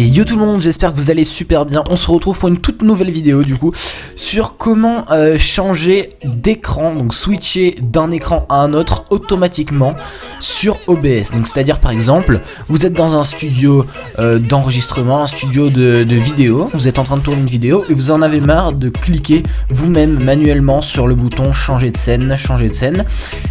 Et yo tout le monde, j'espère que vous allez super bien. On se retrouve pour une toute nouvelle vidéo du coup sur comment changer d'écran, donc switcher d'un écran à un autre automatiquement sur OBS. Donc c'est à dire par exemple, vous êtes dans un studio d'enregistrement, un studio de vidéo, vous êtes en train de tourner une vidéo et vous en avez marre de cliquer vous-même manuellement sur le bouton changer de scène.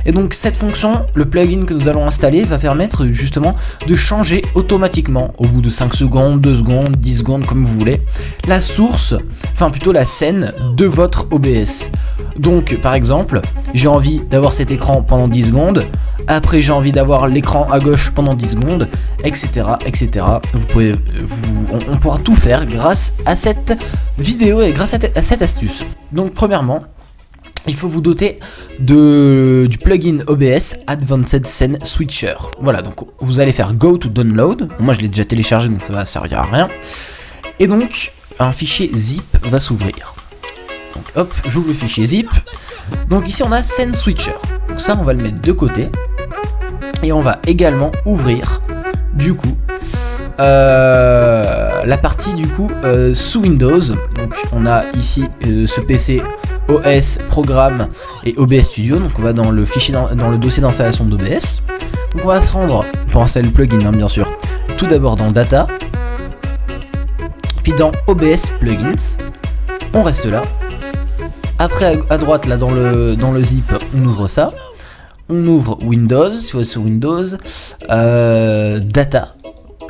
Et donc cette fonction, le plugin que nous allons installer va permettre justement de changer automatiquement au bout de 5 secondes, 2 secondes, 10 secondes comme vous voulez, la source, enfin plutôt la scène de votre OBS. Donc par exemple, j'ai envie d'avoir cet écran pendant 10 secondes, après j'ai envie d'avoir l'écran à gauche pendant 10 secondes, etc. etc. On pourra tout faire grâce à cette vidéo et grâce à cette astuce. Donc premièrement, il faut vous doter du plugin OBS Advanced Scene Switcher. Voilà, donc vous allez faire Go to Download. Moi je l'ai déjà téléchargé donc ça va servir à rien. Et donc un fichier zip va s'ouvrir. Donc hop, j'ouvre le fichier zip. Donc ici on a Scene Switcher. Donc ça on va le mettre de côté. Et on va également ouvrir du coup la partie du coup sous Windows. Donc on a ici ce PC OS, Programme et OBS Studio. Donc on va dans le fichier dans le dossier d'installation d'OBS. Donc on va se rendre pour installer le plugin bien sûr. Tout d'abord dans Data, puis dans OBS Plugins. On reste là. Après à droite là dans le zip, on ouvre ça. On ouvre Windows, tu vois sur Windows, Data.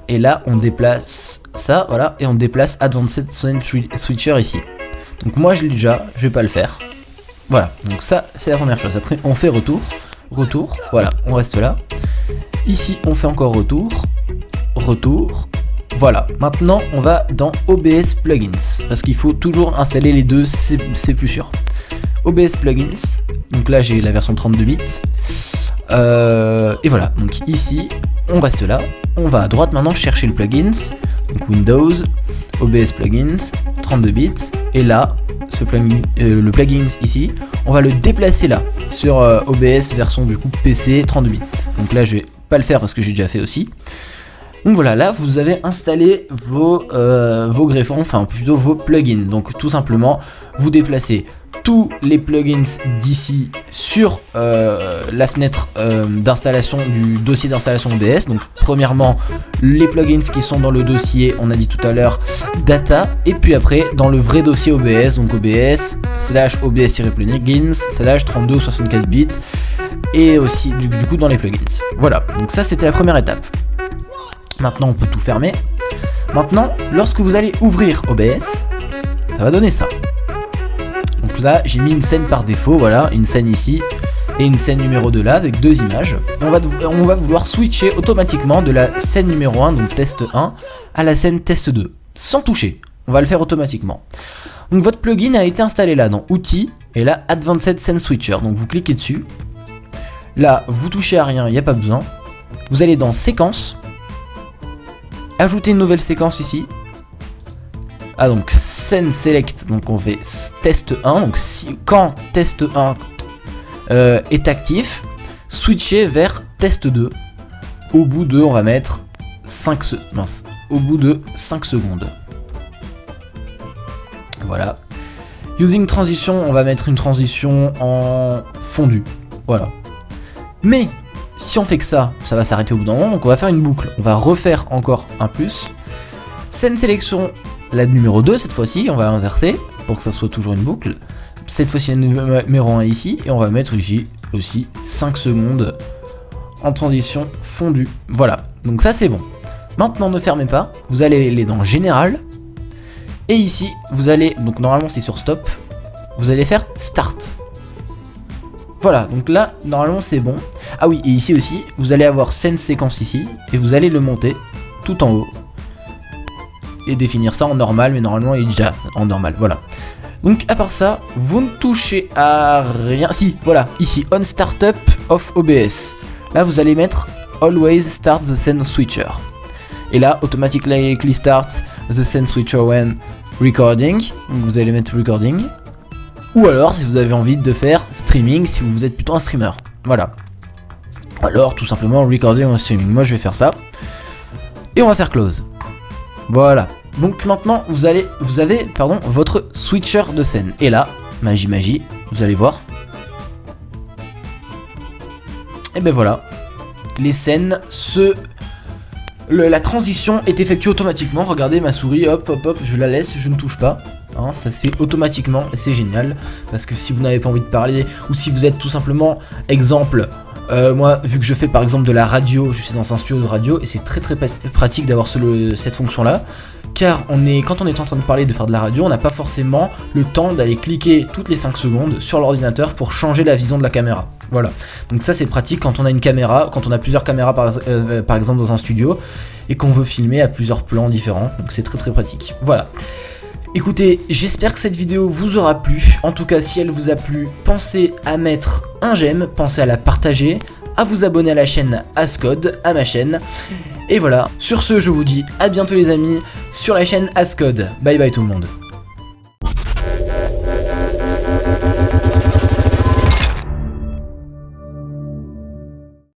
Et là on déplace ça, voilà, et on déplace Advanced Scene Switcher ici. Donc moi je l'ai déjà, je vais pas le faire. Voilà, donc ça c'est la première chose. Après on fait retour, voilà, on reste là. Ici on fait encore retour. Voilà, maintenant on va dans OBS Plugins, parce qu'il faut toujours installer les deux, c'est plus sûr. OBS Plugins, donc là j'ai la version 32 bits. Et voilà, donc ici on reste là. On va à droite maintenant chercher le plugins, donc Windows, OBS Plugins, 32 bits, et là, le plugins ici, on va le déplacer là, sur OBS version du coup PC 32 bits. Donc là je vais pas le faire parce que j'ai déjà fait aussi. Donc voilà, là vous avez installé vos greffons, enfin plutôt vos plugins. Donc tout simplement, vous déplacez tous les plugins d'ici sur la fenêtre d'installation du dossier d'installation OBS. Donc premièrement les plugins qui sont dans le dossier, on a dit tout à l'heure, Data, et puis après dans le vrai dossier OBS, donc OBS /OBS-plugins /32 ou 64 bits, et aussi du coup dans les plugins. Voilà, donc ça c'était la première étape. Maintenant on peut tout fermer. Maintenant lorsque vous allez ouvrir OBS, ça va donner ça. Donc là j'ai mis une scène par défaut, voilà, une scène ici et une scène numéro 2 là avec deux images. On va vouloir switcher automatiquement de la scène numéro 1, donc test 1, à la scène test 2, sans toucher. On va le faire automatiquement. Donc votre plugin a été installé là dans Outils et là Advanced Scene Switcher. Donc vous cliquez dessus. Là vous touchez à rien, il n'y a pas besoin. Vous allez dans Séquence. Ajouter une nouvelle séquence ici. Ah donc scène select, donc on fait test 1, donc quand test 1 est actif, switcher vers test 2. Au bout de, on va mettre 5 secondes. Voilà. Using transition, on va mettre une transition en fondu. Voilà. Mais si on fait que ça va s'arrêter au bout d'un moment, donc on va faire une boucle. On va refaire encore un plus. Scène sélection, la numéro 2 cette fois-ci, on va inverser pour que ça soit toujours une boucle. Cette fois-ci la numéro 1 ici, et on va mettre ici aussi 5 secondes en transition fondue. Voilà, donc ça c'est bon. Maintenant ne fermez pas, vous allez aller dans Général, et ici vous allez, donc normalement c'est sur Stop, vous allez faire Start. Voilà, donc là, normalement c'est bon. Ah oui, et ici aussi, vous allez avoir scène séquence ici, et vous allez le monter tout en haut. Et définir ça en normal, mais normalement il est déjà en normal, voilà. Donc à part ça, vous ne touchez à rien. Si, voilà, ici, On Startup of OBS. Là, vous allez mettre Always Start the Scene Switcher. Et là, Automatically Start the Scene Switcher when Recording. Donc vous allez mettre Recording. Ou alors, si vous avez envie de faire streaming, si vous êtes plutôt un streamer. Voilà. Alors, tout simplement, recording ou streaming. Moi, je vais faire ça. Et on va faire close. Voilà. Donc maintenant, vous avez votre switcher de scène. Et là, magie, vous allez voir. Et ben voilà. Les scènes la transition est effectuée automatiquement. Regardez ma souris, hop, je la laisse, je ne touche pas. Hein, ça se fait automatiquement et c'est génial. Parce que si vous n'avez pas envie de parler, ou si vous êtes tout simplement, exemple, moi, vu que je fais par exemple de la radio, je suis dans un studio de radio et c'est très pratique d'avoir cette fonction-là. Car quand on est en train de parler, de faire de la radio, on n'a pas forcément le temps d'aller cliquer toutes les 5 secondes sur l'ordinateur pour changer la vision de la caméra. Voilà. Donc ça c'est pratique quand on a une caméra, quand on a plusieurs caméras par exemple dans un studio et qu'on veut filmer à plusieurs plans différents. Donc c'est très pratique. Voilà. Écoutez, j'espère que cette vidéo vous aura plu. En tout cas, si elle vous a plu, pensez à mettre un j'aime, pensez à la partager, à vous abonner à la chaîne Ascode, à ma chaîne. Et voilà, sur ce, je vous dis à bientôt les amis, sur la chaîne Ascode. Bye bye tout le monde.